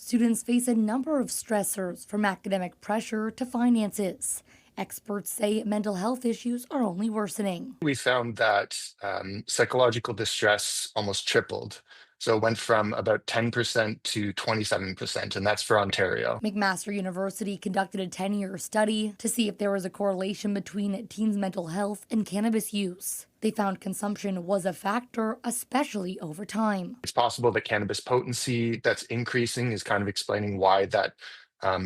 Students face a number of stressors, from academic pressure to finances. Experts say mental health issues are only worsening. We found that psychological distress almost tripled. So it went from about 10% to 27%, and that's for Ontario. McMaster University conducted a 10-year study to see if there was a correlation between teens' mental health and cannabis use. They found consumption was a factor, especially over time. It's possible that cannabis potency that's increasing is kind of explaining why that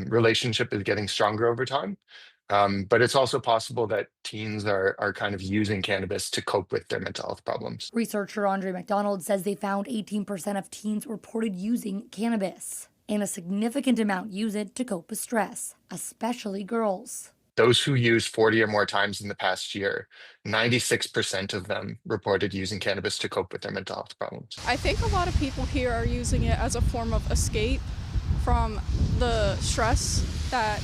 relationship is getting stronger over time. But it's also possible that teens are kind of using cannabis to cope with their mental health problems. Researcher Andre McDonald says they found 18% of teens reported using cannabis, and a significant amount use it to cope with stress, especially girls. Those who use 40 or more times in the past year, 96% of them reported using cannabis to cope with their mental health problems. I think a lot of people here are using it as a form of escape from the stress that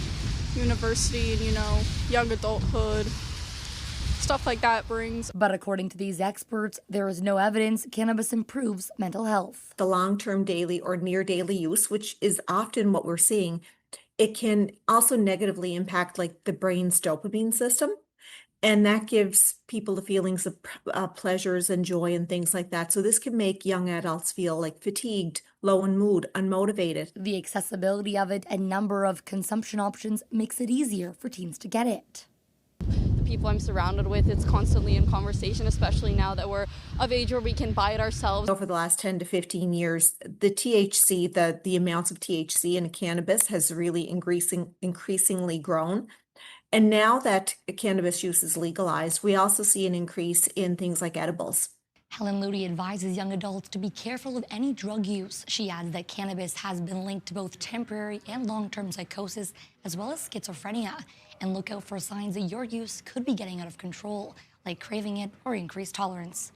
university and, young adulthood, stuff like that brings. But according to these experts, there is no evidence cannabis improves mental health. The long-term daily or near daily use, which is often what we're seeing, it can also negatively impact like the brain's dopamine system. And that gives people the feelings of pleasures and joy and things like that. So this can make young adults feel like fatigued, low in mood, unmotivated. The accessibility of it and number of consumption options makes it easier for teens to get it. The people I'm surrounded with, it's constantly in conversation, especially now that we're of age where we can buy it ourselves. Over the last 10 to 15 years, the THC, the amounts of THC in cannabis has really increasingly grown. And now that cannabis use is legalized, we also see an increase in things like edibles. Helen Ludi advises young adults to be careful of any drug use. She adds that cannabis has been linked to both temporary and long-term psychosis, as well as schizophrenia. And look out for signs that your use could be getting out of control, like craving it or increased tolerance.